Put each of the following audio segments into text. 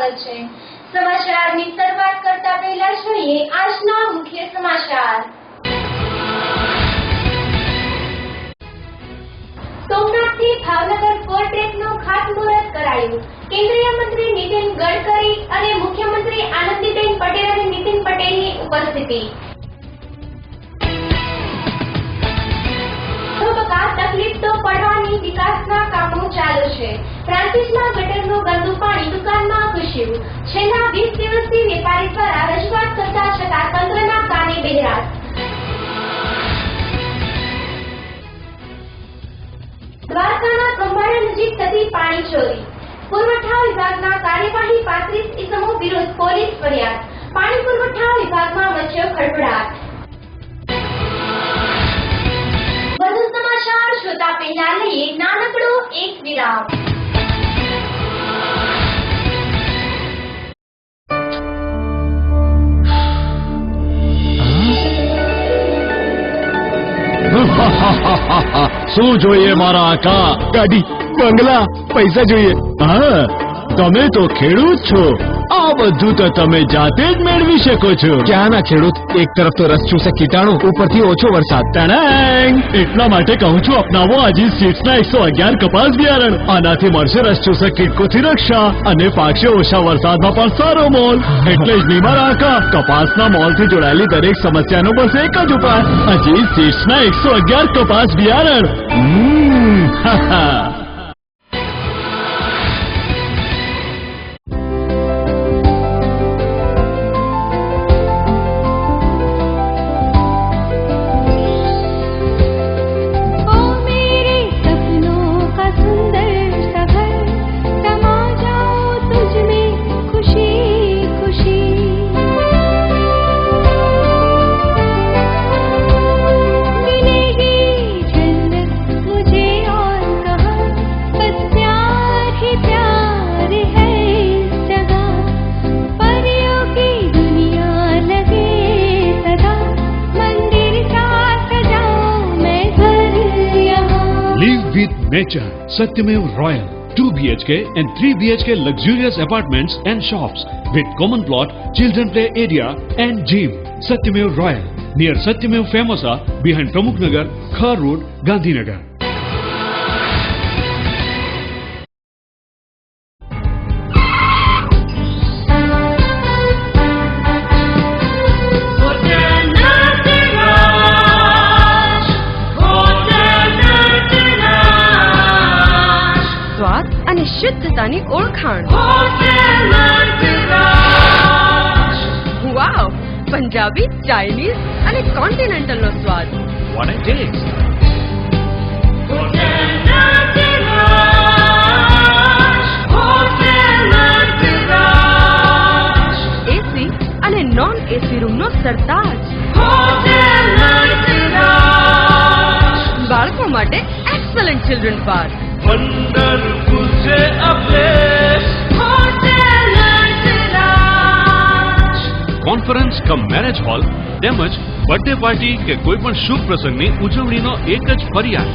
સ્વાગત છે। સમાચારની શરૂઆત કરતા પહેલા જોઈએ આજના મુખ્ય સમાચાર। સોમનાથથી ભાવનગર ફોર ટ્રેકનું ખાતમુહૂર્ત કરાયું। કેન્દ્રીય મંત્રી નીતિન ગડકરી અને મુખ્યમંત્રી આનંદીબેન પટેલ અને નીતિન પટેલની ઉપસ્થિતિ। તકલીફ તો પડવાની, વિકાસના કામો ચાલુ છે। ફ્રાન્સિસમાં ગટરનું ગંદુ પાણી દુકાનમાં ઘૂસ્યું। છેલ્લા 20 દિવસથી વેપારી દ્વારા રજૂઆત કરતા છતાં તંત્રના કાને બહેરાશ। દ્વારકાના ખંભાળિયા નજીક થતી પાણી ચોરી। પુરવઠા વિભાગના કાર્યવાહી 35 ઇસમો વિરુદ્ધ પોલીસ ફરિયાદ। પાણી પુરવઠા વિભાગમાં મચ્યો ખળભળાટ। વધુ સમાચાર જોતા પહેલા લઈએ નાનકડો એક વિરામ। શું જોઈએ મારા આકા? ગાડી, બંગલા, પૈસા જોઈએ। હા, તમે તો ખેડૂત છો, આ બધું તો તમે જાતે જ મેળવી શકો છો। ક્યાંના ખેડૂત? એક તરફ તો રસ ચૂસે કીટાણુ, ઉપરથી ઓછો વરસાદ। ટણેંગ! એટલા માટે કહું છું, અપનાવો અજીત સીડ્સના 111 કપાસ બિયારણ। આનાથી મળશે રસ ચૂસક કીટકોથી રક્ષા અને પાકશે ઓછા વરસાદમાં પણ સારો મોલ। એટલે જ નહીં મારા આકા, કપાસના મોલથી જોડાયેલી દરેક સમસ્યાનો બસ એક જ ઉપાય, અજીત સીડ્સના 111 કપાસ બિયારણ। Nature, Satyamev Royal, 2 BHK and 3 BHK luxurious apartments and shops with common plot, children play area and gym. Satyamev Royal, near Satyamev Famosa, behind Pramukh Nagar, Khar Road, Gandhinagar. શુદ્ધતાની ઓળખાણ। વાવ! પંજાબી, ચાઇનીઝ અને કોન્ટિનેન્ટલનો સ્વાદ। What a taste! એસી અને non AC રૂમનો સરતાજ। બાળકો માટે excellent children park. Wonderful say a place. Conference cum marriage hall તેમજ birthday party કે કોઈ પણ શુભ પ્રસંગની ઉજવણીનો એક જ ફરિયાદ,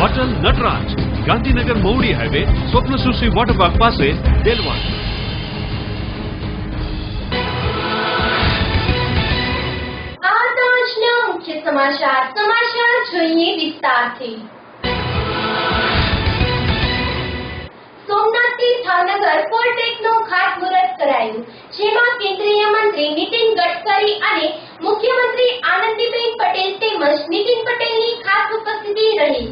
હોટલ નટરાજ, ગાંધીનગર મહુડી હાઈવે, સ્વપ્ન સુશ્રી વોટર પાર્ક પાસે, દેલવાડ। સમાચાર જોઈએ વિસ્તારથી। સોમનાથથી ભાવનગર ફોર ટ્રેકનું ખાતમુહૂર્ત કરાયું, જેમાં કેન્દ્રીય મંત્રી નીતિન ગડકરી અને મુખ્યમંત્રી આનંદીબેન પટેલ તેમજ નીતિન પટેલની ખાસ ઉપસ્થિતિ રહી।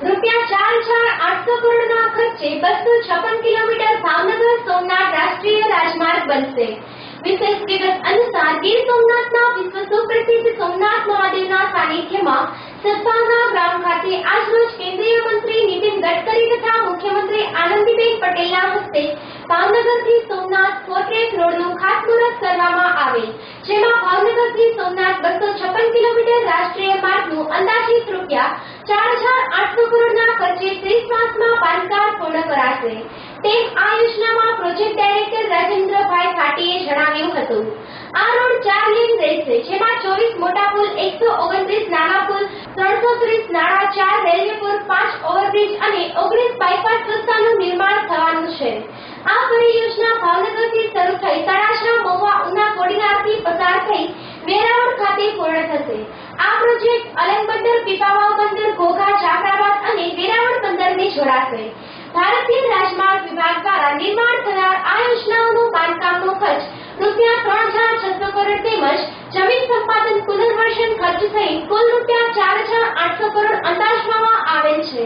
રૂપિયા 4,800 કરોડના ખર્ચે 256 કિલોમીટર ભાવનગર સોમનાથ રાષ્ટ્રીય રાજમાર્ગ બનશે। વિશેષ વિગત અનુસાર ગીર સોમનાથના વિશ્વ સુપ્રસિદ્ધ સોમનાથ મહાદેવના સાનિધ્યમાં સદભાવના ગ્રામ ખાતે આજરોજ કેન્દ્રીય મંત્રી નીતિન ગડકરી તથા મુખ્યમંત્રી આનંદીબેન પટેલના હસ્તે ભાવનગરથી સોમનાથ ફોર ટ્રેક રોડનું ખાતમુહૂર્ત કરવામાં આવેલ, જેમાં ભાવનગરથી સોમનાથ 256 કિલોમીટર રાષ્ટ્રીય માર્ગનું અંદાજિત રૂપિયા 4,800 કરોડના ખર્ચે 30 માસમાં બાંધકામ પૂર્ણ કરાશે તેમ આ યોજનામાં પ્રોજેક્ટ ડાયરેક્ટર રાજેન્દ્રભાઈ ભાટીએ જણાવ્યું હતું। આ રોડ 4 લેન રહેશે, જેમાં 24 મોટા પુલ, 129 નાના પુલ, 330 નાના 4 રેલવે પુલ, 5 ઓવરબ્રિજ અને 19 બાયપાસ રસ્તાનું નિર્માણ થવાનું છે. આ પરિયોજના ભાવનગરથી શરૂ થઈ તળાજા, મહુવા, ઉના, કોડીનારથી પસાર થઈ વેરાવળ ખાતે પૂર્ણ થશે. આ પ્રોજેક્ટ અલંગ બંદર, પીપાવાવ બંદર, ઘોઘા, જાફરાબાદ અને વેરાવળ બંદરને જોડાશે. ભારતીય રાજમાર્ગ વિભાગ દ્વારા નિર્માણ થનાર આ યોજનાઓનું બાંધકામનો ખર્ચ ₹3,600 કરોડ તેમજ જમીન સંપાદન પુનર્વસન ખર્ચ સહિત કુલ ₹4,800 કરોડ અંદાજવામાં આવેલ છે.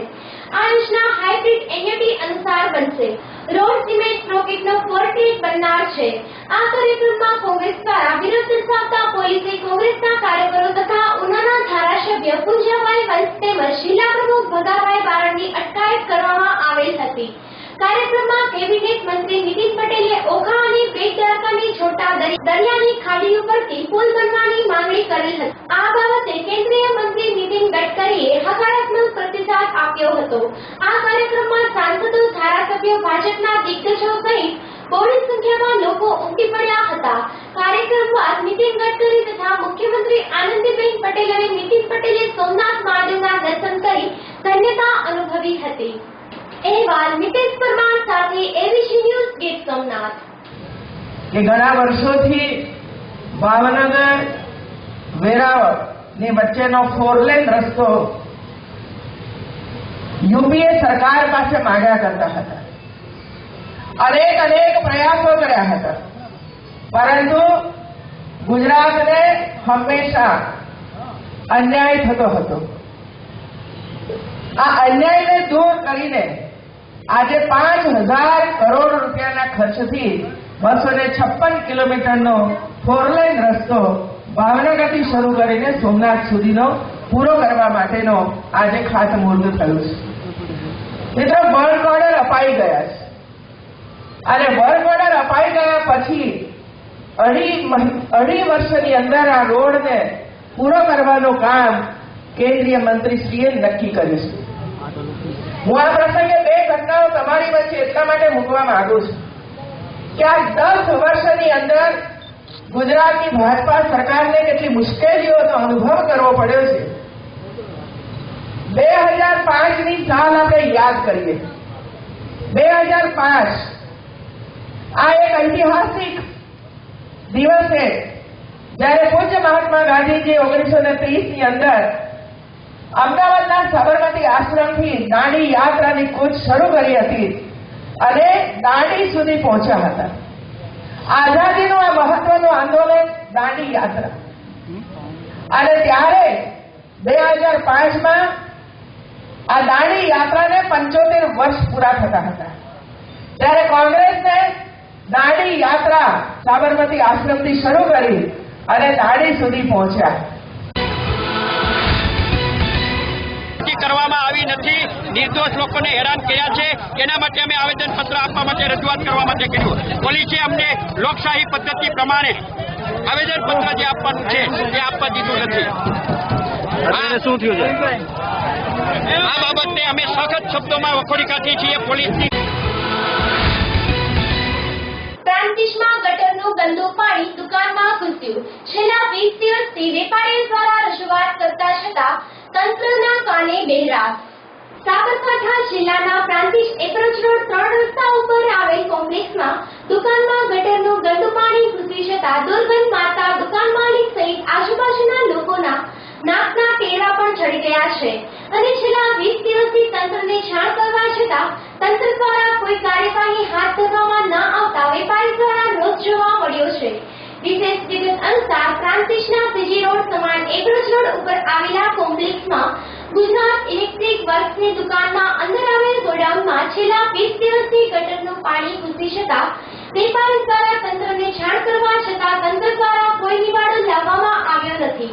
આ યોજના હાઇબ્રિડ એન્યુટી અનુસાર બનશે. રોડ સિમેન્ટ પ્રોજેક્ટનો ફોર્ટેક બનનાર છે. આ કાર્યક્રમમાં કોંગ્રેસ દ્વારા વિરોધ દર્શાવતા પોલીસે કોંગ્રેસના કાર્યકરો તથા ઉનાના ધારાસભ્ય પૂંજાભાઈ વંશ તેમજ જિલ્લા પ્રમુખ ભગાભાઈ બારડની અટકાયત કરવામાં આવેલ હતી. કાર્યક્રમમાં કેબિનેટ મંત્રી નીતિન પટેલે ઓખા અને બેટ દ્વારકાની છોટા દરિયાની ખાડી ઉપરથી પુલ બનવાની માંગણી કરી હતી. આ બાબતે કેન્દ્રીય મંત્રી નીતિન ગડકરીએ હકારાત્મક પ્રતિસાદ આપ્યો હતો. આ કાર્યક્રમમાં સાંસદો, ધારાસભ્યો, ભાજપના દિગ્ગજો સહિત બહોળી સંખ્યામાં લોકો ઉમટી પડ્યા હતા. કાર્યક્રમ બાદ નીતિન ગડકરી તથા મુખ્યમંત્રી આનંદીબેન પટેલ અને નીતિન પટેલે સોમનાથ મહાદેવના દર્શન કરી ધન્યતા અનુભવી હતી. અહેવાલ મિતેશ પરમાર સાથે એબીસી ન્યૂઝ ગીર સોમનાથ. કે ઘણા વર્ષોથી ભાવનગર વેરાવળ ની વચ્ચેનો 4 લેન રસ્તો યુપીએ સરકાર પાસે માંગ્યા કરતા હતા. અનેક પ્રયાસો કર્યા હતા, પરંતુ ગુજરાતને હંમેશા અન્યાય થતો હતો. આ અન્યાયને દૂર કરીને આજે 5,000 કરોડ રૂપિયાના ખર્ચથી 256 કિલોમીટરનો 4 લેન રસ્તો ભાવનગરથી શરૂ કરીને સોમનાથ સુધીનો પૂરો કરવા માટેનો આજે ખાતમુહૂર્ત થયું છે. મિત્રો, વર્ક ઓર્ડર અપાઈ ગયા છે અને વર્ક ઓર્ડર અપાઈ ગયા પછી અઢી વર્ષની અંદર આ રોડને પૂરો કરવાનું કામ કેન્દ્રીય મંત્રીશ્રીએ નક્કી કર્યું છે. હું આ પ્રસંગે 2 ઘટનાઓ તમારી વચ્ચે એટલા માટે મૂકવા માંગુ છું કે આ 10 વર્ષની અંદર ગુજરાતની ભાજપા સરકારને કેટલી મુશ્કેલીઓનો અનુભવ કરવો પડ્યો છે. 2005ની સાલ આપણે યાદ કરીએ. 2005 આ એક ઐતિહાસિક દિવસે જ્યારે પૂજ્ય મહાત્મા ગાંધીજી 1930ની અંદર અમદાવાદના સાબરમતી આશ્રમથી દાંડી યાત્રાની કૂચ શરૂ કરી હતી અને દાંડી સુધી પહોંચ્યા હતા. આઝાદીનું આ મહત્વનું આંદોલન દાંડી યાત્રા. અને ત્યારે 2005માં આ દાંડી યાત્રાને 75 વર્ષ પૂરા થતા હતા. ત્યારે કોંગ્રેસને દાંડી યાત્રા સાબરમતી આશ્રમથી શરૂ કરી અને દાંડી સુધી પહોંચ્યા. કરવામાં આવી નથી, નિર્દોષ લોકોને હેરાન કર્યા છે. એના માટે અમે આવેદનપત્ર આપવા માટે રજૂઆત કરવા માટે કર્યું. પોલીસે અમને લોકશાહી પદ્ધતિ પ્રમાણે આવેદનપત્ર જે આપવાનું છે એ આપવા દીધું નથી. શું થયું છે? આ બાબતને અમે સખત શબ્દોમાં વખોડી કાઢીએ છીએ. પોલીસની પ્રાંતિશમાં ગટરનું ગંદુ પાણી દુકાનમાં ઘૂસ્યું. છેલ્લા 20 દિવસથી વેપારીઓ દ્વારા રજૂઆત કરતા છતાં તંત્રના કાને બહેરાશ. સાબરકાંઠા જિલ્લાના પ્રાંતિશ એપ્રોચ રોડ 3 રસ્તા ઉપર આવેલ કોમ્પ્લેક્સમાં દુકાનમાં ગટરનું ગંદુ પાણી ઘૂસી જતા દુર્ગંધ મારતા દુકાન માલિક સહિત આજુબાજુના લોકોના નાકના ટેરવા પણ ચડી ગયા છે અને છેલ્લા 20 દિવસથી તંત્રને જાણ કરવા છતાં તંત્ર દ્વારા કોઈ કાર્યવાહી હાથ ધરવામાં ન આવતા વેપારી દ્વારા રોષ જોવા મળ્યો છે. વિશેષ વિગત અનુસાર પ્રાંતિશના સીજી રોડ સમાન એગ્રોજ રોડ ઉપર આવેલા કોમ્પ્લેક્સમાં ગુજરાત ઇલેક્ટ્રિક વર્ક્સની દુકાનના અંદર આવેલ ગોડાઉનમાં છેલ્લા 20 દિવસથી ગટરનું પાણી ઘૂસી જતા વેપારી દ્વારા તંત્રને જાણ કરવા છતાં તંત્ર દ્વારા કોઈ નિવાડો લાવવામાં આવ્યો નથી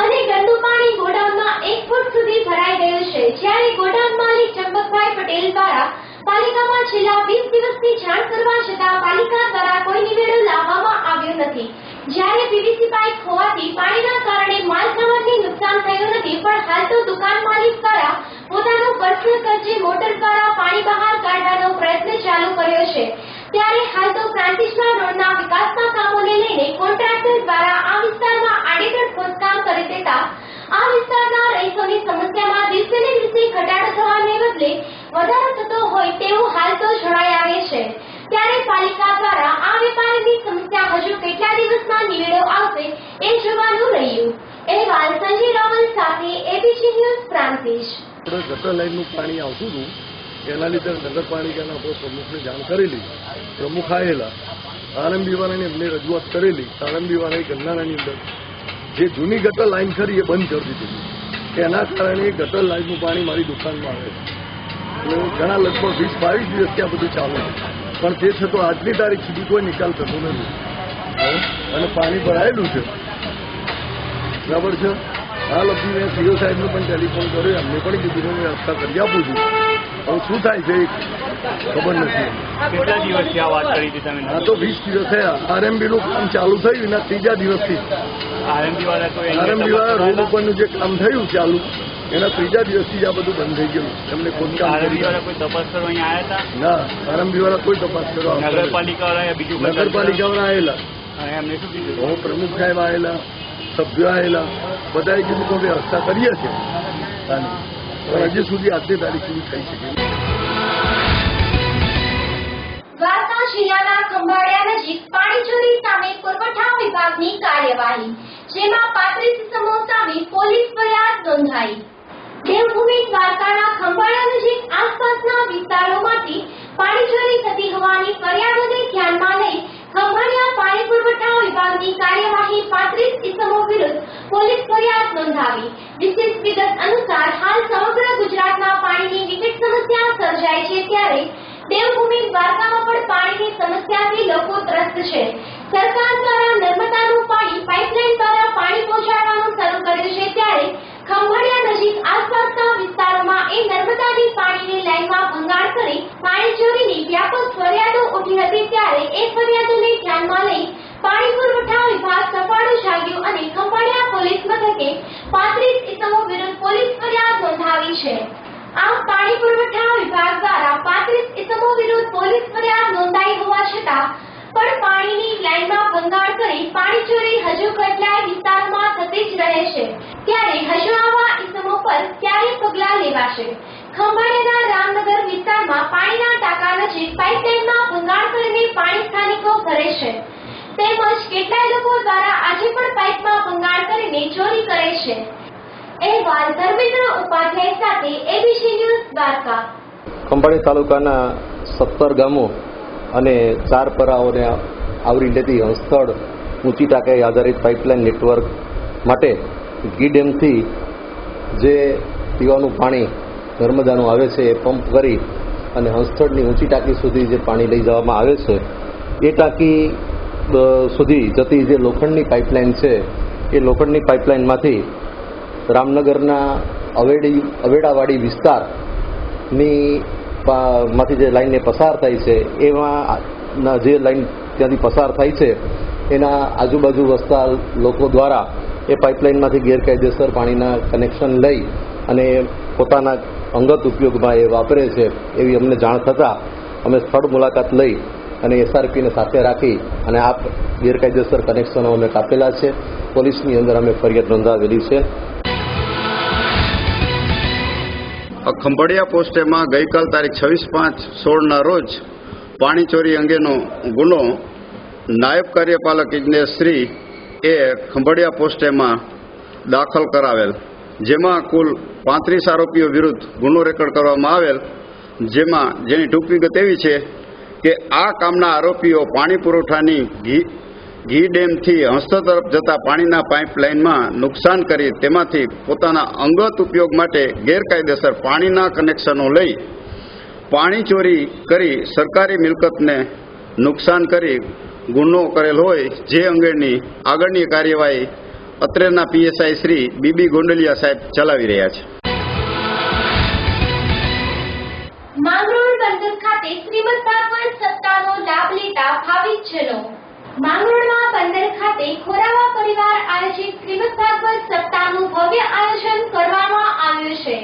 અને ગંદુ પાણી ગોડાઉનમાં 1 ફૂટ સુધી ભરાઈ ગયું છે. જ્યારે ગોડાઉન માલિક ચંપકભાઈ પટેલ દ્વારા પાલિકામાં છેલ્લા 20 દિવસથી જાણ કરવા છતાં પાલિકા દ્વારા કોઈ નિવેડો લાવવામાં આવ્યો નથી. જ્યારે પીવીસી પાઇપ હોવાથી પાણીના કારણે માલસામાનને નુકસાન થયું નથી, પણ હાલ તો દુકાન માલિક દ્વારા પોતાનું પર્સનલ ખર્ચે મોટર દ્વારા પાણી બહાર કાઢવાનો પ્રયત્ન ચાલુ કર્યો છે. ત્યારે હાલ તો પ્રાંતિશના રોડના વિકાસના કામોને લઈને કોન્ટ્રાક્ટર દ્વારા આ વિસ્તારમાં આડેધડ ખોદકામ કરી દેતા આ વિસ્તારના રહીશોની સમસ્યામાં દિવસે ને દિવસે ઘટાડો થવાને બદલે વધારો થતો હોય તેવું હાલ તો જણાઈ આવે છે। ત્યારે પાલિકા દ્વારા આ વેપારીની સમસ્યા હજુ કેટલા દિવસમાં નિવેડો આવશે એ જોવાનું રહ્યું। અહેવાલ સંજય રાવલ સાથે એબીસી ન્યૂઝ પ્રાંતિજ। ગટર લાઈનનું પાણી આવતું હતું, એના લીધે નગરપાલિકાના આપણે પ્રમુખને જાણ કરેલી। પ્રમુખ આવેલા, આરંભીવાળાને એમને રજૂઆત કરેલી। આરંભીવાળાએ ગંગાણાની અંદર જે જૂની ગટર લાઈન ખરી એ બંધ કરી દીધી, એના કારણે ગટર લાઈનનું પાણી મારી દુકાનમાં આવે છે। ઘણા લગભગ 20-22 દિવસથી આ બધું ચાલુ છે, પણ તે છતાં આજની તારીખ સુધી કોઈ નિકાલ થતો નથી અને પાણી ભરાયેલું છે, બરાબર છે। હાલ અભી મેં સીઓ સાહેબને પણ ટેલિફોન કર્યો, એમને પણ કીધું વ્યવસ્થા કરી આપું છું। હવે શું થાય છે ખબર નથી। કેટલા દિવસથી આ વાત કરી હતી તમે? હા તો 20 દિવસ થયા। આરએમબીનું કામ ચાલુ થયું એના 3જા દિવસથી આરએમબીવાળા રોડ ઉપરનું જે કામ થયું ચાલુ એના 3જા દિવસથી જ આ બધું બંધ થઈ ગયું। એમને ખોદકામ કોઈ તપાસ કરવા અહીંયા આવ્યા હતા? ના, આરએમબીવાળા કોઈ તપાસ કરવા, નગરપાલિકાવાળા બીજું નગરપાલિકાવાળા આવેલા, એમને શું કીધું? હું પ્રમુખ સાહેબ આવેલા, સભ્યો આવેલા, બધાએ કીધું કે વ્યવસ્થા કરીએ છીએ, પણ હજી સુધી આજની તારીખ સુધી થઈ શકે। દ્વારકા જિલ્લાના ખંભાળિયા નજીક પાણી ચોરી સામે પુરવઠા વિભાગની કાર્યવાહી, જેમાં 35 ઇસમો સામે પોલીસ ફરિયાદ નોંધાઈ। દેવભૂમિ દ્વારકાના ખંભાળિયા નજીક આસપાસના વિસ્તારોમાંથી પાણી ચોરી થતી હોવાની ફરિયાદોને ધ્યાનમાં લઈ ખંભાળિયા પાણી પુરવઠા વિભાગની કાર્યવાહી 35 ઇસમો વિરુદ્ધ પોલીસ ફરિયાદ નોંધાવી। વિશેષ વિગત અનુસાર હાલ સમગ્ર ગુજરાતમાં પાણીની વિકટ સમસ્યા સર્જાય છે, ત્યારે દેવભૂમિ દ્વારકામાં પણ પાણીની સમસ્યાથી લોકો ત્રસ્ત છે। સરકાર દ્વારા નર્મદાનું પાણી પાઇપલાઇન દ્વારા પાણી પહોંચાડવાનું શરૂ કર્યું છે, ત્યારે ખંભાળિયા નજીક આસપાસના વિસ્તારોમાં એ નર્મદાની પાણીની લાઇનમાં ભંગાણ કરી પાણી ચોરીની વ્યાપક ફરિયાદો ઉઠી હતી। ત્યારે એ ફરિયાદોને ધ્યાનમાં લઈ પાણી પુરવઠા વિભાગ સફાળો જાગ્યો અને ખંભાળિયા પોલીસ મથકે 35 ઇસમો વિરુદ્ધ પોલીસ ફરિયાદ નોંધાવી છે। આમ પાણી પુરવઠા વિભાગ દ્વારા 35 ઇસમો વિરુદ્ધ પોલીસ ફરિયાદ નોંધાઈ હોવા છતાં પણ પાણીની લાઇનમાં ભંગાણ કરી પાણી ચોરી હજુ કેટલાય વિસ્તારોમાં થતી જ રહે છે, ત્યારે હજુ આવા ઇસમો પર ક્યારે પગલાં લેવાશે? ખંભાળિયાના રામનગર વિસ્તારમાં પાણીના ટાંકા નજીક પાઇપલાઇનમાં ભંગાણ કરીને પાણી સ્થાનિકો ભરે છે, તેમજ કેટલાય લોકો દ્વારા આજે પણ પાઇપમાં ભંગાણ કરીને ચોરી કરે છે। અહેવાલ ધર્મેન્દ્ર ઉપાધ્યાય સાથે એબીસી ન્યૂઝ દ્વારકા। ખંભાળિયા તાલુકાના 17 ગામો અને 4 પરાઓને આવરી લેતી હસ્તળ ઊંચી ટાંકાએ આધારિત પાઇપલાઇન નેટવર્ક માટે ઘી ડેમથી જે પીવાનું પાણી નર્મદાનું આવે છે એ પંપ કરી અને હંસથળની ઊંચી ટાંકી સુધી જે પાણી લઈ જવામાં આવે છે, એ ટાંકી સુધી જતી જે લોખંડની પાઇપલાઇન છે એ લોખંડની પાઇપલાઇનમાંથી રામનગરના અવેડાવાડી વિસ્તારની માંથી જે લાઈનને પસાર થાય છે, એમાં જે લાઈન ત્યાંથી પસાર થાય છે એના આજુબાજુ વસતા લોકો દ્વારા એ પાઇપલાઇનમાંથી ગેરકાયદેસર પાણીના કનેક્શન લઈ અને પોતાના અંગત ઉપયોગમાં એ વાપરે છે એવી અમને જાણ થતાં અમે સ્થળ મુલાકાત લઈ અને એસઆરપીને સાથે રાખી અને આ ગેરકાયદેસર કનેક્શનો અમે કાપેલા છે। પોલીસની અંદર અમે ફરિયાદ નોંધાવેલી છે। ખંભાળિયા પોસ્ટેમાં ગઈકાલ તારીખ 26/5/16ના રોજ પાણી ચોરી અંગેનો ગુનો નાયબ કાર્યપાલક ઇજનેર શ્રી એ ખંભાળિયા પોસ્ટેમાં દાખલ કરાવેલ, જેમાં કુલ 35 આરોપીઓ વિરુદ્ધ ગુનો રેકોર્ડ કરવામાં આવેલ, જેની ટૂંક વિગત એવી છે કે આ કામના આરોપીઓ પાણી પુરવઠાની ઘી ડેમથી હંસતો તરફ જતા પાણીના પાઇપલાઇનમાં નુકસાન કરી તેમાંથી પોતાના અંગત ઉપયોગ માટે ગેરકાયદેસર પાણીના કનેક્શનો લઈ પાણી ચોરી કરી સરકારી મિલકતને નુકસાન કરી ગુનો કરેલ હોય, જે અંગેની આગળની કાર્યવાહી અત્રેના પીએસઆઈ શ્રી બીબી ગોંડલિયા સાહેબ ચલાવી રહ્યા છે। માંગરોળ બંદર ખાતે શ્રીમદ ભાગવત સપ્તાહનો લાભ લેતા ભાવિકજનો। માંગરોળમાં બંદર ખાતે ખોરાવા પરિવાર આયોજિત શ્રીમદ ભાગવત સપ્તાહનું ભવ્ય આયોજન કરવામાં આવ્યું છે।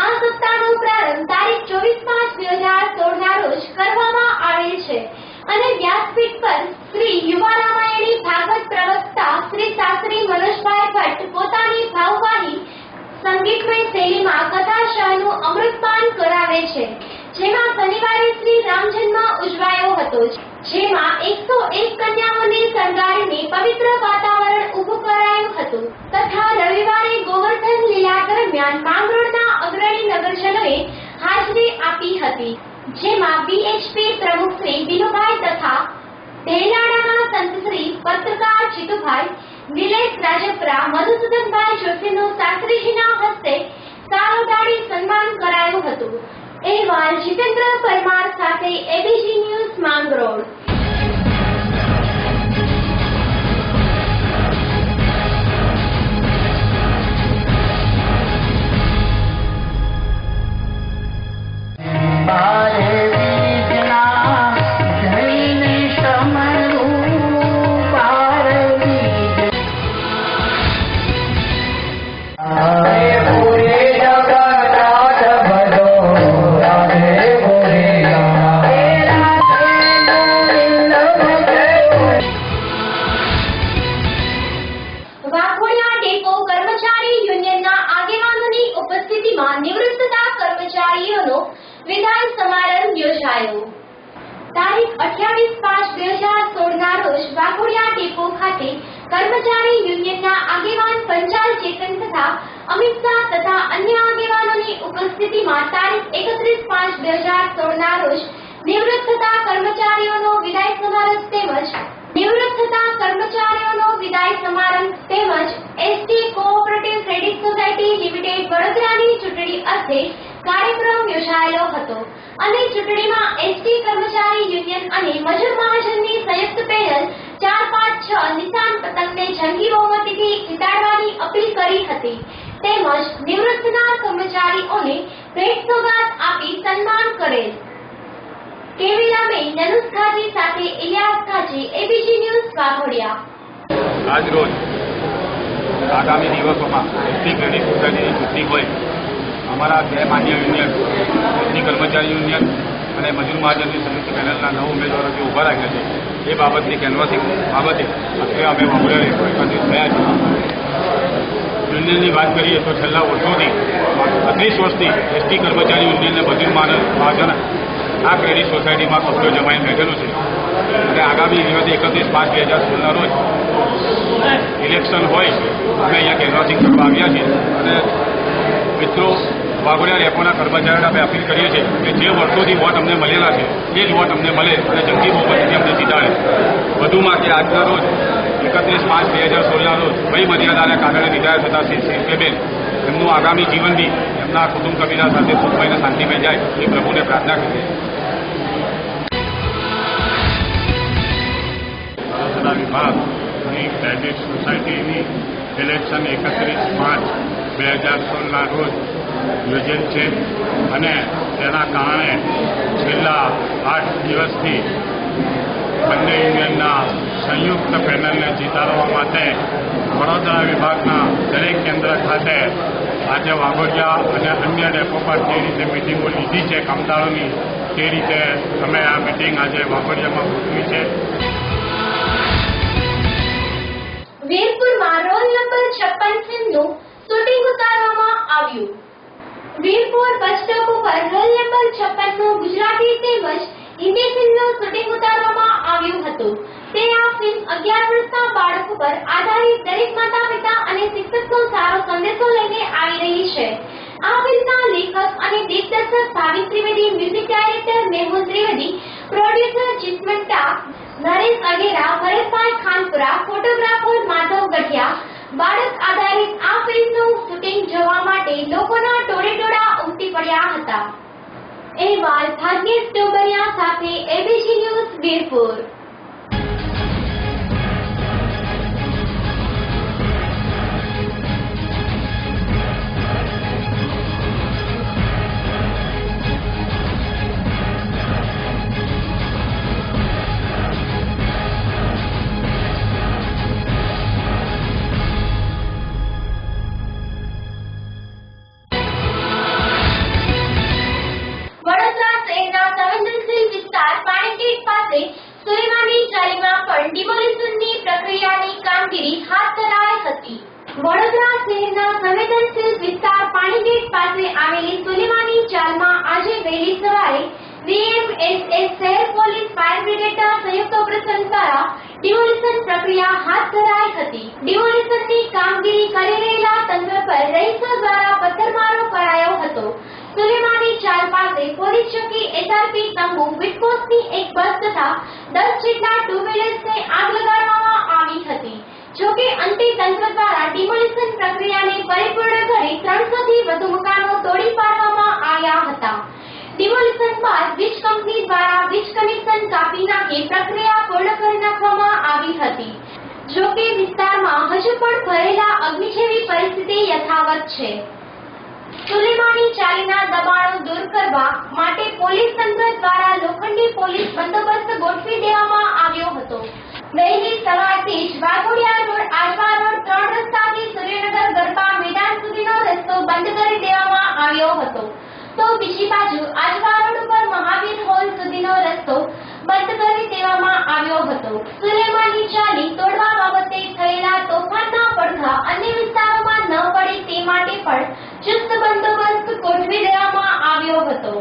આ સપ્તાહનો પ્રારંભ તારીખ 24/5/2016ના રોજ કરવામાં આવેલ છે અને વ્યાસપીઠ પર શ્રી યુવા રામાયણી ભાગવત પ્રવક્તા શ્રી શાસ્ત્રી મનોજભાઈ ભટ્ટ પોતાની ભાવવાહી સંગીતમય શૈલીમાં કથાશાહનું અમૃતપાન કરાવે છે, જેમાં શનિવારે શ્રી રામ જન્મ ઉજવાયો હતો, જેમાં 101 કન્યાઓને શણગારીને પવિત્ર વાતાવરણ ઊભું કરાયું હતું તથા રવિવારે ગોવર્ધન લીલા દરમિયાન માંગરોળના અગ્રણી નગરજનોએ હાજરી આપી હતી, જેમાં બીએચપી પ્રમુખ શ્રી દિનુભાઈ તથા દેલાડાના સંત શ્રી પત્રકાર જીતુભાઈ, નિલેશ રાજપરા, મધુસૂદનભાઈ જોશીનું શાસ્ત્રીજીના હસ્તે સારોદાળી સન્માન કરાયું હતું. અહેવાલ જીતેન્દ્ર પરમાર સાથે એબીસી ન્યૂઝ માંગરોળ. વિદાય સમારંભ યોજાયો. તારીખ 28/5/2016 ના રોજ વાઘોડિયા ડેપો ખાતે કર્મચારી યુનિયનના આગેવાન પંચાલ ચેતન તથા અમિત શાહ તથા અન્ય આગેવાનોની ઉપસ્થિતિમાં તારીખ 31/5/2016 ના રોજ નિવૃત્ત થતા કર્મચારીઓનો વિદાય સમારંભ તેમજ ST cooperative credit society limited વડોદરાની ચૂંટણી અર્થે કાર્યક્રમ યોજાયેલો હતો અને ચૂંટણીમાં એસટી કર્મચારી યુનિયન અને મજૂર મહાજનની સંયુક્ત પેનલ 456 નિશાન પતંગને જંગી બહુમતીથી જીતાડવાની અપીલ કરી હતી તેમજ નિવૃત્તના કર્મચારીઓને ભેટ સોગાદ આપી સન્માન કરેલ. કેમેરામેન નનુસ ખાજી સાથે ઇલિયાસ ખાજી, એબીસી ન્યૂઝ વાઘોડિયા. આજ રોજ આગામી દિવસોમાં એસટી ક્રેડિટ સોસાયટીની ચૂંટણી હોય, અમારા બે માન્ય યુનિયન એસટી કર્મચારી યુનિયન અને મજૂર મહાજનની સંયુક્ત પેનલના 9 ઉમેદવારો જે ઊભા રાખ્યા છે એ બાબતની કેનવાસિંગ બાબતે અત્યારે અમે વાઘોડિયા એકત્રિત થયા છીએ. યુનિયનની વાત કરીએ તો છેલ્લા વર્ષોથી 30 વર્ષથી એસટી કર્મચારી યુનિયન અને મજૂર મહાજન આ ક્રેડિટ સોસાયટીમાં કબજો જમાઈને બેઠેલું છે અને આગામી દિવસે 31/5/2016 રોજ ઇલેક્શન હોય અમે અહીંયા કેનવાસિંગ કરવા આવ્યા છીએ અને મિત્રો વાઘોડિયા ડેપોના કર્મચારીઓને અમે અપીલ કરીએ છીએ કે જે વર્ષોથી વોટ અમને મળેલા છે એ જ વોટ અમને મળે અને જંગી બહુમતીથી અમને જીતાડે. વધુમાં કે આજના રોજ 31/5/2016 રોજ વય મર્યાદાના કારણે રિટાયર થતા શ્રી શિલ્પેબેન એમનું આગામી જીવન બી એમના કુટુંબ કબીરા સાથે સુખમય અને શાંતિમય જાય એ પ્રભુને પ્રાર્થના કરીએ. વડોદરા વિભાગની ક્રેડિટ સોસાયટીની ઇલેક્શન 31/5/2016 રોજ યોજેલ છે અને તેના કારણે છેલ્લા 8 દિવસથી બંને યુનિયનના સંયુક્ત પેનલને જીતાડવા માટે વડોદરા વિભાગના દરેક કેન્દ્ર ખાતે આજે વાઘોડિયા અને અન્ય ડેપો પર જે રીતે મિટિંગો લીધી છે કામદારોની તે રીતે અમે આ મિટિંગ આજે વાઘોડિયામાં ગોઠવી છે. વીરપુરમાં રોલ નંબર 56 ફિલ્મનું શૂટિંગ ઉતારવામાં આવ્યું. વીરપુર બસ સ્ટોપ ઉપર રોલ નંબર 56 નું ગુજરાતી તેમજ હિન્દી ફિલ્મનું શૂટિંગ ઉતારવામાં આવ્યું હતું. તે આ ફિલ્મ 11 વર્ષના બાળકો પર આધારિત દરેક માતા પિતા અને શિક્ષકનો સારો સંદેશો લઈને આવી રહી છે. આ ફિલ્મના લેખક અને દિગ્દર્શક Bhavik Trivedi, music director Mehul Trivedi, producer જિસ્મન્ટા, નરેશ અગેરા, ભરતભાઈ ખાનપુરા, ફોટોગ્રાફર માધવ ગઢિયા. બાળક આધારિત આ ફિલ્મનું શૂટિંગ જોવા માટે લોકોના ટોળેટોળા ઉમટી પડ્યા હતા. અહેવાલ ભાગ્યેશ ડોબરિયા સાથે એબીસી ન્યૂઝ વીરપુર. વડોદરા શહેરના સંવેદનશીલ વિસ્તાર પાણીગેટ પાસે સુરેન્દ્ર વડોદરા શહેરના સંવેદનશીલ વિસ્તાર પાણીગેટ પાસે આવેલી સુલેમાની ચાલમાં આજે વહેલી સવારે VMSS શહેર પોલીસ ફાયર બ્રિગેડના સંયુક્ત ઓપરેશન દ્વારા ડિમોલિશન પ્રક્રિયા હાથ ધરાઈ હતી. ડિમોલિશનની કામગીરી કરી રહેલા તંત્ર પર રહીશો દ્વારા પથ્થરમારો કરાયો હતો. સુલેમાની ચાલ પાસે પોલીસ ચોકી SRP તંબુ વિટકોસની એક બસ તથા 10 જેટલા ટુ વ્હીલર્સને આગ લગાડવામાં આવી હતી. જોકે અંતે તંત્ર દ્વારા ડિમોલિશન પ્રક્રિયાને પરિપૂર્ણ કરી 300 થી વધુ મકાનો તોડી પાડવામાં આવ્યા હતા. ડિમોલિશન બાદ વીજ કંપની દ્વારા વીજ કનેક્શન કાપી નાખી પ્રક્રિયા પૂર્ણ કરી નાખવામાં આવી હતી. જોકે વિસ્તારમાં હજુ પણ ભરેલા અગ્નિ જેવી પરિસ્થિતિ યથાવત છે. સુલેમાની ચાલીના દબાણો દૂર કરવા માટે પોલીસ તંત્ર દ્વારા લોખંડી પોલીસ બંદોબસ્ત ગોઠવી દેવામાં આવ્યો હતો. વહેલી સવારથી જ વાઘોડિયા રોડ, આજવા રોડ 3 રસ્તાથી સૂર્યનગર ગરબા મેદાન સુધીનો રસ્તો બંધ કરી દેવામાં આવ્યો હતો. તો બીજી બાજુ આજવા રોડ ઉપર મહાવીર હોલ સુધીનો રસ્તો બંધ કરી દેવામાં આવ્યો હતો. સુલેમાની ચાલી તોડવા બાબતે થયેલા તોફાનના પડઘા અન્ય વિસ્તારોમાં ન પડે તે માટે પણ ચુસ્ત બંદોબસ્ત ગોઠવી દેવામાં આવ્યો હતો.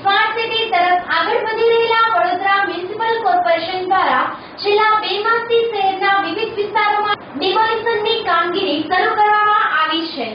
સ્માર્ટ સિટી તરફ આગળ વધી રહેલા વડોદરા મ્યુનિસિપલ કોર્પોરેશન દ્વારા છેલ્લા 2 માસથી શહેરના વિવિધ વિસ્તારોમાં ડિમોલિશનની કામગીરી શરૂ કરવામાં આવી છે.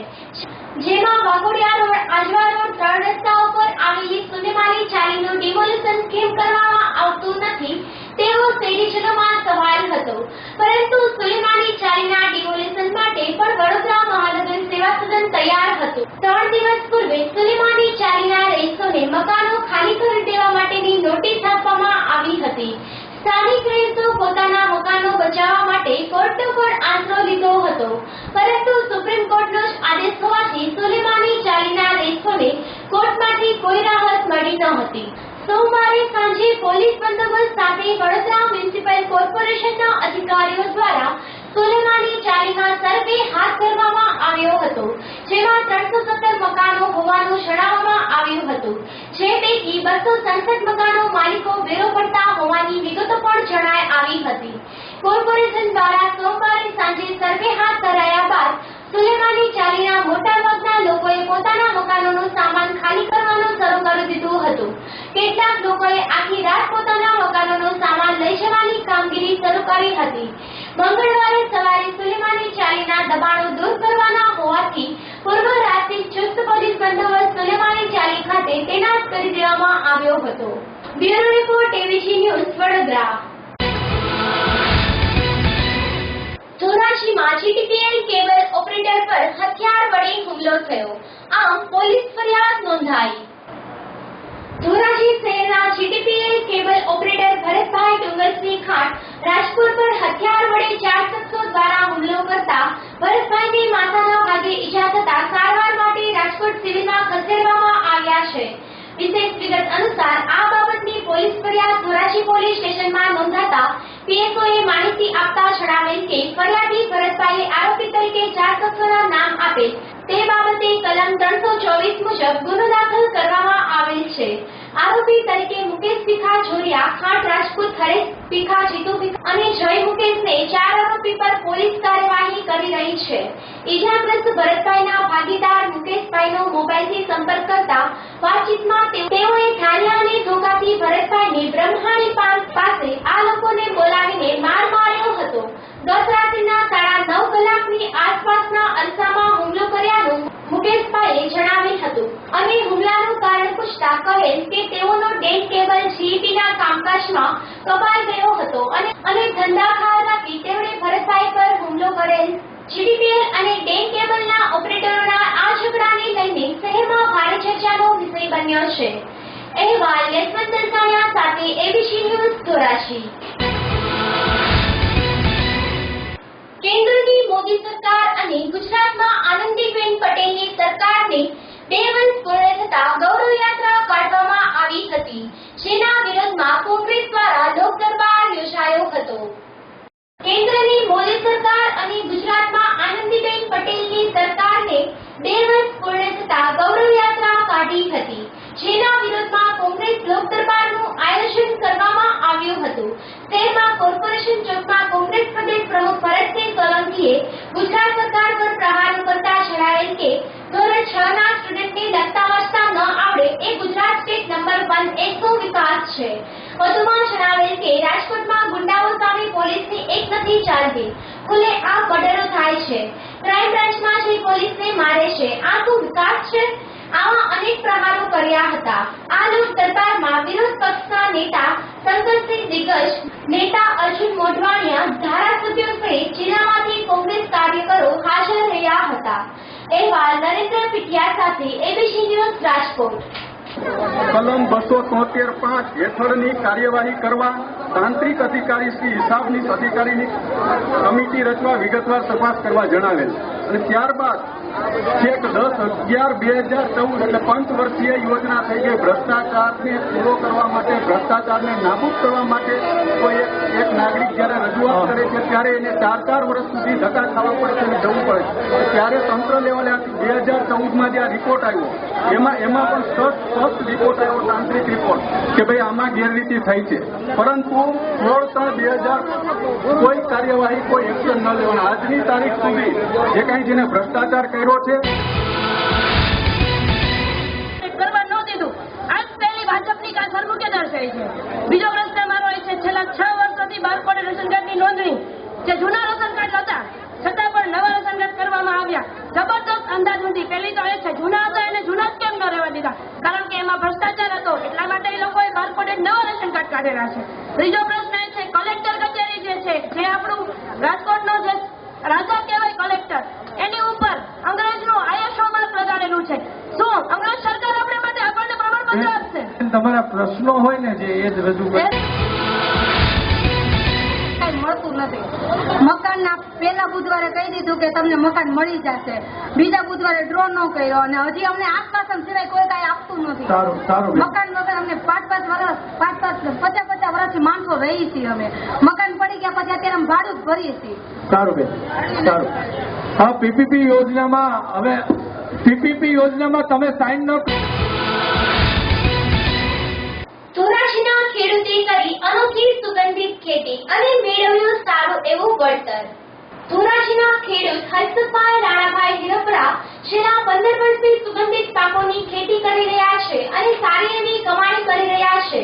જેમાં વાઘોડિયા રોડ, આજવા રોડ 3 રસ્તા ઉપર આવેલી સુલેમાની ચાલીનું ડિમોલિશન કેમ કરવામાં આવતું નથી તેવો શહેરીજનોમાં સવાલ હતો. પરંતુ સુલેમાની ચાલીના ડિમોલિશન માટે પણ વડોદરા મહાનગર સેવા સદન તૈયાર હતું. 3 દિવસ પૂર્વે સુલેમાની ચાલીના રહીશોને મકાનો ખાલી કરી દેવા માટેની નોટિસ આપવામાં આવી હતી. સ્થાનિક રહીશો પોતાના મકાનો બચાવવા માટે કોર્ટનો પણ આશરો લીધો હતો. પરંતુ સુપ્રીમ કોર્ટનો જ આદેશ હોવાથી સુલેમાની ચાલીના રહીશોને કોર્ટમાંથી કોઈ રાહત મળી ન હતી. સોમવારે સાંજે પોલીસ બંદોબસ્ત સાથે વડોદરા મ્યુનિસિપલ કોર્પોરેશનના અધિકારીઓ દ્વારા સુલેમાની ચાલીમાં સર્વે હાથ ધરવામાં આવ્યો હતો. જેમાં 317 મકાનો હોવાનું જણાવવામાં આવ્યું હતું. જે પૈકી 267 મકાનો માલિકો વેરો ભરતા હોવાની વિગતો પણ જણાઈ આવી હતી. કોર્પોરેશન દ્વારા સોમવારે સાંજે સર્વે હાથ ધરાયા બાદ સુલેમાની ચાલીના મોટાભાગના લોકોએ પોતાના મકાનોનો સામાન ખાલી કરવાનું શરૂ કરી દીધું હતું. કેટલાક લોકોએ આખી રાત પોતાના મકાનોનો સામાન લઈ જવાની કામગીરી શરૂ કરી હતી. મંગળવારે સવારે સુલેમાની ચાલીના દબાણો દૂર કરવાના હોવાથી પૂર્વ રાતથી ચુસ્ત પોલીસ બંદોબસ્ત સુલેમાની ચાલી ખાતે તૈનાત કરી દેવામાં આવ્યો હતો. Bureau report AVG news Vadodara. ધોરાજીમાં GTPL કેબલ ઓપરેટર પર હથિયાર વડે હુમલો થયો. આમ પોલીસ ફરિયાદ નોંધાઈ. ધોરાજી શહેરના GTPL cable operator Bharatbhai Dungarsinh Khant Rajpur પર હથિયાર વડે 4 શખ્સો દ્વારા હુમલો કરતા ભરતભાઈને માથાના ભાગે ઈજા થતા સારવાર માટે રાજકોટ સિવિલમાં ખસેડવામાં આવ્યા છે. વિશેષ વિગત અનુસાર આ બાબતની પોલીસ ફરિયાદ ધોરાજી પોલીસ સ્ટેશનમાં નોંધાતા PSOએ માહિતી આપતા જણાવેલ કે ફરિયાદી ભરતભાઈએ આરોપી તરીકે 4 શખ્સોના નામ આપેલ. તે બાબતે કલમ 324 મુજબ ગુનો દાખલ કરવામાં આવેલ છે. આરોપી તરીકે મુકેશ ભીખા જોરિયા, ખાંટ રાજપૂત, હરેશ ભીખા, જીતુ ભીખા અને જય મુકેશને 4 આરોપી પર પોલીસ કાર્યવાહી કરી રહી છે. ઈજાગ્રસ્ત ભરતભાઈના ભાગીદાર મુકેશભાઈનો મોબાઈલથી સંપર્ક કરતા વાતચીતમાં તેઓએ ધાર્યા અને ધોકાથી ભરતભાઈને બ્રહ્માણી પાસે આ લોકોને બોલાવીને માર માર્યો હતો. ગત રાત્રિના 9:30 કલાકની આસપાસના અરસામાં હુમલો કર્યાનું મુકેશભાઈએ જણાવ્યું હતું અને હુમલાનું કારણ પૂછતા કહેલ કે તેઓનો ડેન કેબલ GEPના કામકાજમાં કપાઈ ગયો હતો અને ધંધા ખાવાથી તેમણે ભરતભાઈ પર હુમલો કરેલ. GTPL અને ડેન કેબલના ઓપરેટરોના આ ઝઘડાને લઈને શહેરમાં ભારે ચર્ચાનો વિષય બન્યો છે. અહેવાલ યશવંત દલસાણિયા સાથે AVG ન્યૂઝ ધોરાજી. કેન્દ્રની મોદી સરકાર અને ગુજરાતમાં આનંદીબેન પટેલની સરકારને 2 વર્ષ પૂર્ણ થતા ગૌરવ યાત્રા કાઢવામાં આવી હતી. જેના વિરોધમાં કોંગ્રેસ દ્વારા લોક દરબાર યોજાયો હતો. કેન્દ્રની મોદી સરકાર અને ગુજરાતમાં આનંદીબેન પટેલની સરકારને 2 વર્ષ પૂર્ણ થતા ગૌરવ યાત્રા કાઢી હતી. જેના વિરોધમાં કોંગ્રેસ લોક દરબારનું આયોજન કરવામાં આવ્યું હતું. શહેરમાં કોર્પોરેશન ચોકમાં કોંગ્રેસ પ્રદેશ પ્રમુખ ભરતસિંહ સોલંકીએ ગુજરાત સરકાર પર પ્રહાર 100 વિકાસ છે. વધુમાં જણાવેલ કે રાજકોટમાં ગુંડાઓ સામે પોલીસની એક નથી ચાલતી, ખુલ્લેઆમ મર્ડરો થાય છે. ક્રાઇમ બ્રાન્ચમાં જે પોલીસને મારે છે, આ શું વિકાસ છે? આવા અનેક પ્રહારો કર્યા હતા. આ લોક દરબારમાં વિરોધ પક્ષના નેતા શંકરસિંહ દિગ્ગજ, નેતા અર્જુન મોઢવાણિયા, ધારાસભ્યો સહિત જિલ્લામાંથી કોંગ્રેસ કાર્યકરો હાજર રહ્યા હતા. અહેવાલ નરેન્દ્ર પીઠિયા સાથે એબીસી ન્યૂઝ રાજકોટ. કલમ 273(5) હેઠળની કાર્યવાહી કરવા તાંત્રિક અધિકારી શ્રી હિસાબનીસ અધિકારીની કમિટી રચવા વિગતવાર તપાસ કરવા જણાવેલ અને ત્યારબાદ છેક 10/11/2014 એટલે પંચવર્ષીય યોજના થઈ ગઈ. ભ્રષ્ટાચારને પૂરો કરવા માટે, ભ્રષ્ટાચારને નાબૂદ કરવા માટે કોઈ એક નાગરિક જ્યારે રજૂઆત કરે છે ત્યારે એને 4 વર્ષ સુધી ધક્કા ખાવા પડે છે અને જવું પડે છે. ત્યારે તંત્ર લેવલે 2014માં જે આ રિપોર્ટ આવ્યો એમાં પણ સ્પષ્ટ રિપોર્ટ આવ્યો, તાંત્રિક રિપોર્ટ, કે ભાઈ આમાં ગેરરીતિ થઈ છે. પરંતુ 16/3/2000 કોઈ કાર્યવાહી, કોઈ એક્શન ન લેવાના. આજની તારીખ સુધી જે કાંઈ જેને ભ્રષ્ટાચાર કર્યો છે કરવા ન દીધું. આજ પહેલી ભાજપની કા સરમુખત્યાર થઈ છે. બીજો પ્રશ્ન મારો એ છે, છેલ્લા 6 વર્ષોથી બારકોડ રેશન કાર્ડની નોંધણી જે જૂના રેશન કાર્ડ હતા છતાં પણ નવા રેશન કાર્ડ કરવામાં આવ્યા. જબરદસ્ત અંદાજબંધી. પહેલી તો એ છે, જૂના હતા એને જૂના જ કેમ ન રહેવા દીધા? કારણ કે એમાં ભ્રષ્ટાચાર હતો, એટલા માટે એ લોકોએ બારકોડે નવા રેશન કાર્ડ કાઢેલા છે. ત્રીજો પ્રશ્ન એ છે, કલેક્ટર કચેરી જે છે, જે આપણું રાજકોટનો જે રાજા કહેવાય કલેક્ટર, એની ઉપર અંગ્રેજનું ISO માર્ક લગાડેલું છે. શું અંગ્રેજ સરકાર આપણે માટે આપણને પ્રમાણપત્ર આપશે? તમારા પ્રશ્નો હોય ને જે એ જ રજૂ કરે. મળતું નથી. મકાનના પહેલા બુધવારે કહી દીધું કે તમને મકાન મળી જશે, બીજા બુધવારે ડ્રો ન કર્યો અને હજી અમને આશ્વાસન સિવાય કોઈ કાંઈ આપતું નથી. મકાન વગર અમને 5-5 વર્ષ 50-50 વર્ષથી માણસો રહી છીએ. અમે મકાન પડી ગયા પછી અત્યારે અમે ભાડું જ ભરીએ છીએ. સારું બેન, સારું. હા, પીપીપી યોજનામાં તમે સાઇન ન ધોરાજીના ખેડૂતે કરી અનોખી સુગંધિત ખેતી અને મેળવ્યું સારું એવું વળતર. ધોરાજીના ખેડૂત હર્ષભાઈ રાણાભાઈ હિરપરા છેલ્લા 15 વર્ષથી સુગંધિત પાકોની ખેતી કરી રહ્યા છે અને સારી એવી કમાણી કરી રહ્યા છે.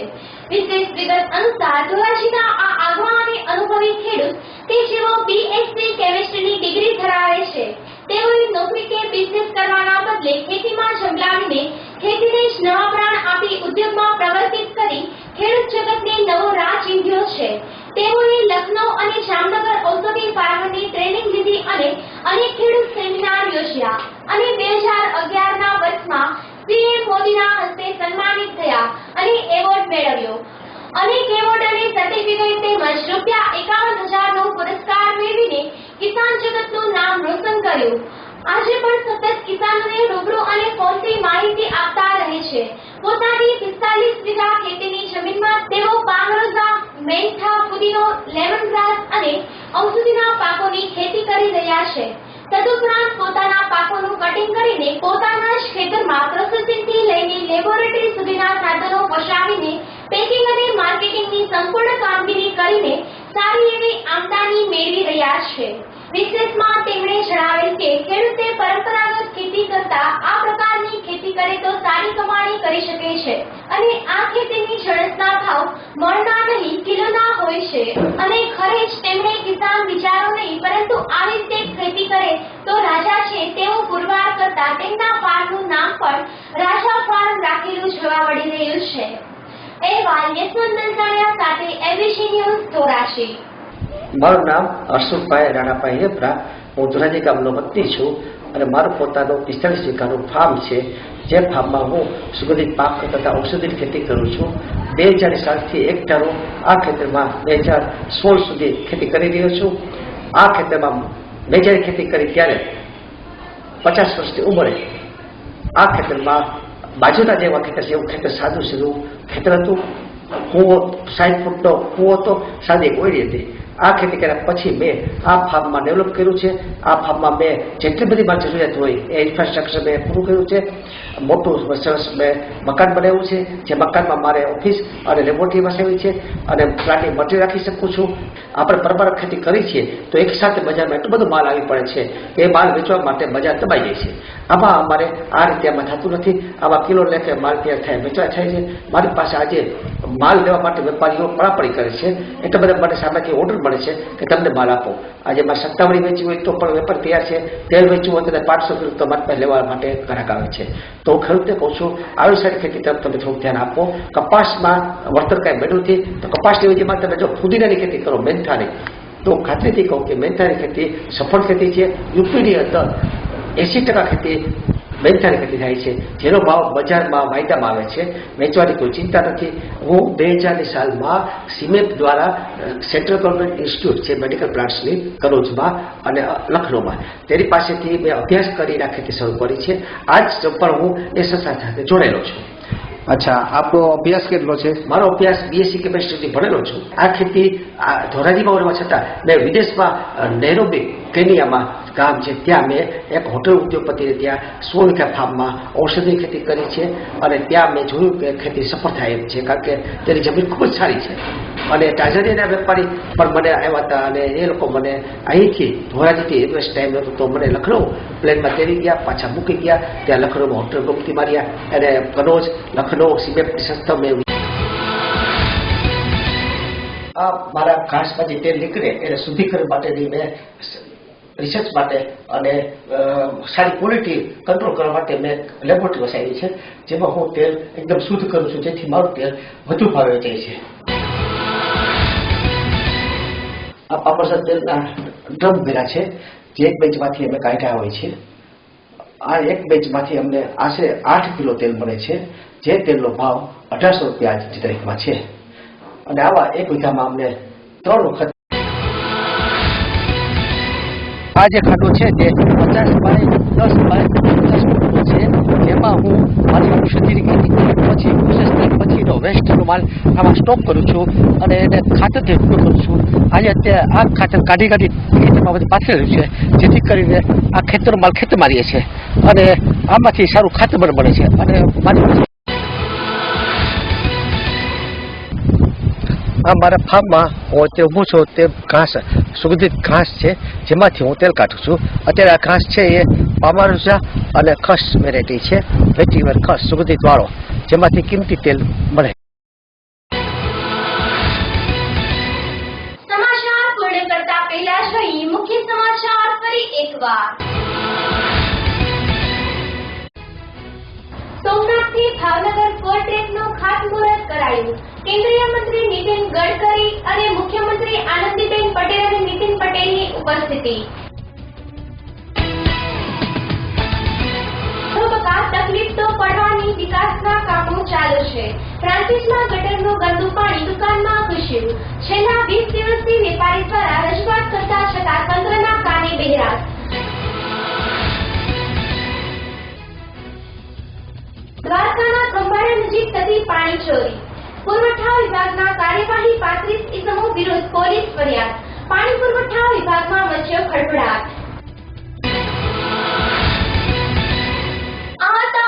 વિશેષ વિગત અનુસાર ધોરાજીના આ આગવા અને અનુભવી ખેડૂત કે જેઓ BSc કેમિસ્ટ્રીની ડિગ્રી ધરાવે છે, તેઓએ નોકરી કે બિઝનેસ કરવાના બદલે ખેતીમાં ઝંપલાવીને ખેતીને જ નવા પ્રાણ આપી ઉદ્યોગમાં પ્રવર્તિત કરી ખેડૂત જગતને નવો રાહ ચીંધ્યો છે. તેઓએ લખનૌ અને જામનગર ઔષધિ ફાર્મની ટ્રેનિંગ લીધી અને અનેક ખેડૂત સેમિનાર યોજ્યા અને 2011ના વર્ષમાં CM મોદીના હસ્તે સન્માનિત થયા અને એવોર્ડ મેળવ્યો. અનેક એવોર્ડ અને સર્ટિફિકેટ તેમજ ₹51,000નો પુરસ્કાર મેળવીને કિસાન જગતનું નામ રોશન કર્યું. આજે પણ સતત કિસાનોને રૂબરૂ અને ફોનથી માહિતી આપતા રહે છે. પોતાની 45 વીઘા ખેતીની જમીનમાં તેઓ પાંગરોઝા, મેંથા, પુદીનો, લેમન ગ્રાસ અને ઔષધિના પાકોની ખેતી કરી રહ્યા છે. તદુપરાંત પોતાના પાકોનું કટિંગ કરીને પોતાના જ ખેતરમાં પ્રોસેસિંગથી લઈને લેબોરેટરી સુધીના સાધનો વસાવીને પેકિંગ અને માર્કેટિંગની સંપૂર્ણ કામગીરી કરીને સારી એવી આમદની મેળવી રહ્યા છે. વિશેષમાં તેમણે જણાવેલ કે ખેડૂતે પરંપરાગત ખેતી કરતા આ પ્રકારની ખેતી કરે તો સારી કમાણી કરી શકે છે અને આ ખેતીની જણસના ભાવ મણના નહીં કિલોના હોય છે અને ખરે જ તેમણે કિસાન વિચારો નહીં પરંતુ આવી રીતે ખેતી કરે તો રાજા છે તેવો પુરવાર કરતા તેમના ફાર્મનું નામ પણ રાજા ફાર્મ રાખેલું જોવા મળી રહ્યું છે. અહેવાલ યશવંત દલસાણિયા સાથે એબીસી ન્યૂઝ ધોરાજી. મારું નામ હર્ષભાઈ રાણાભાઈ હિરપરા. હું ધોરાજી ગામનો વતની છું અને મારું પોતાનું 45 વીઘાનું ફાર્મ છે, જે ફાર્મમાં હું સુગંધિત પાક તથા ઔષધિની ખેતી કરું છું. 2007થી હેક્ટરો આ ખેતરમાં 2016 સુધી ખેતી કરી રહ્યો છું. આ ખેતરમાં મેં જ્યારે ખેતી કરી ત્યારે 50 વર્ષની ઉંમરે આ ખેતરમાં બાજુના જેવા ખેતર છે એવું ખેતર સાદું સીધું ખેતર હતું. કૂવો 60 ફૂટનો કૂવો હતો, સાદી ઓયડી હતી. આ ખેતી કર્યા પછી મેં આ ફાર્મમાં ડેવલપ કર્યું છે. આ ફાર્મમાં મેં જેટલી બધી મારી જરૂરિયાત હોય એ ઇન્ફ્રાસ્ટ્રક્ચર મેં પૂરું કર્યું છે. મોટું સરસ મેં મકાન બનાવ્યું છે, જે મકાનમાં મારે ઓફિસ અને લેબોરેટરી વસાવી છે અને પ્લાન્ટની મટીરિયલ રાખી શકું છું. આપણે પરંપરાગત ખેતી કરી છીએ તો એક સાથે બજારમાં એટલું બધું માલ આવી પડે છે કે એ માલ વેચવા માટે બજાર દબાઈ જાય છે. આમાં અમારે આ રીતે આમાં થતું નથી. આમાં કિલો લેખે માલ તૈયાર થાય વેચવા થાય છે. મારી પાસે આજે માલ લેવા માટે વેપારીઓ પડાપડી કરે છે. એટલે બધા મને સામેથી ઓર્ડર મળે છે કે તમને માલ આપો. આજે મારે સત્તાવડી વેચવી હોય તો પણ વેપાર તૈયાર છે. તેલ વેચવું હોય તો 500 કિલો તમારી પાસે લેવા માટે ગ્રાહક આવે છે. તો હું ખેડૂતને કહું છું આવી સારી ખેતી તરફ તમે થોડું ધ્યાન આપો. કપાસમાં વળતર કાંઈ મળ્યું નથી તો કપાસની વેચીમાં તમે જો ફુદીનાની ખેતી કરો, મેંથાની, તો ખાતરીથી કહું કે મેંથાની ખેતી સફળ ખેતી છે. યુપીની અંદર 80% ખેતી મેંથાની ખેતી થાય છે, જેનો ભાવ બજારમાં વાયદામાં આવે છે. વેચવાની કોઈ ચિંતા નથી. હું 2000ની સાલમાં સિમેપ દ્વારા સેન્ટ્રલ ગવર્મેન્ટ ઇન્સ્ટિટ્યૂટ છે મેડિકલ પ્લાન્ટ્સની કનોજમાં અને લખનૌમાં, તેની પાસેથી મેં અભ્યાસ કરીને આ ખેતી શરૂ કરી છે. આજ પણ હું એ સંસ્થા સાથે જોડાયેલો છું. અચ્છા, આપનો અભ્યાસ કેટલો છે? મારો અભ્યાસ BSc કેમેસ્ટ્રીથી ભણેલો છું. આ ખેતી ધોરાજીમાં હોવા છતાં મેં વિદેશમાં નૈરોબી કેનિયામાં ગામ છે ત્યાં મેં એક હોટલ ઉદ્યોગપતિને ત્યાં 100 વીઘા ફાર્મમાં ઔષધિની ખેતી કરી છે અને ત્યાં મેં જોયું કે ખેતી સફળ થાય એમ છે, કારણ કે તેની જમીન ખૂબ જ સારી છે. અને ટાંઝાનિયાના વેપારી પણ મને આવ્યા હતા અને એ લોકો મને અહીંથી ધોરાજીથી ઇન્વેસ્ટ ટાઈમ હતો તો મને લખનઉ પ્લેનમાં તેરી ગયા, પાછા મૂકી ગયા. ત્યાં લખનઉમાં હોટલ મુક્તિ માર્યા અને કનોજ લખનઉ સિમેન્ટની સંસ્થા મેં આ મારા ઘાસમાંથી તેલ નીકળે એને શુદ્ધિકરણ માટેની મેં રિસર્ચ માટે અને સારી ક્વોલિટી કંટ્રોલ કરવા માટે મેં લેબોરેટરી વસાવી છે, જેમાં હું તેલ એકદમ શુદ્ધ કરું છું જેથી મારું તેલ વધુ ભાવે જાય છે. આ પાપડસર તેલના ડ્રમ ભર્યા છે જે એક બેચમાંથી અમે કાઢ્યા હોય છે. આ એક બેચમાંથી અમને આશરે 8 કિલો તેલ મળે છે, જે તેલનો ભાવ 1800 રૂપિયા આજની તારીખમાં છે. અને આવા એક વીઘામાં અમને 3 વખત આ જે ખાડો છે તે 50 બાય 10 બાય 50 ફૂટનો છે, જેમાં હું મારી ઔષધિની ખેતી પછી પ્રોસેસ પછીનો વેસ્ટનો માલ આમાં સ્ટોક કરું છું અને એને ખાતરથી ઉપયોગ કરું છું. આજે અત્યારે આ ખાતર કાઢી ખેતીમાં બધું પાથરી રહ્યું છે, જેથી કરીને આ ખેતરનો માલ ખેતર મારીએ છીએ અને આમાંથી સારું ખાતર મળે છે. અને મારી આ મારા ફાર્મમાં હું અત્યારે ઊભું છું તે ઘાસ સુગંધિત ઘાસ છે, જેમાંથી હું તેલ કાઢું છું. અત્યારે આ ઘાસ છે એ પામારુસા અને ખસ વેરાયટી છે, વેટીવર ખસ સુગંધિત વાળો, જેમાંથી કિંમતી તેલ મળે. સમાચાર પૂર્ણ કરતા પહેલા જોઈએ મુખ્ય સમાચાર ફરી એકવાર. સોમનાથથી ભાવનગર ફોર ટ્રેકનું ખાતમુહૂર્ત કરાયું. કેન્દ્રીય મંત્રી નીતિન ગડકરી અને મુખ્યમંત્રી આનંદીબેન પટેલ અને નીતિન પટેલની ઉપસ્થિતિ. તકલીફ તો પડવાની, વિકાસના કામો ચાલુ છે. ફ્રાન્સિસમાં ગટરનું ગંદુ પાણી દુકાનમાં ઘૂસ્યું. છેલ્લા 20 દિવસથી વેપારી દ્વારા રજૂઆત કરતા છતાં તંત્રના કાને બહેરાશ. દ્વારકાના ખંભાળિયા નજીક થતી પાણી ચોરી. પુરવઠા વિભાગના કાર્યવાહી 35 ઇસમો વિરુદ્ધ પોલીસ ફરિયાદ. પાણી પુરવઠા વિભાગમાં મચ્યો ખળભળાટ.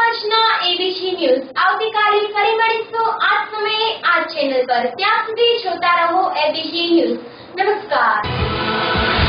આજના ABC ન્યૂઝ. આવતીકાલે ફરી મળીશું આ સમયે આ ચેનલ પર. ત્યાં સુધી જોતા રહો ABC ન્યૂઝ. નમસ્કાર.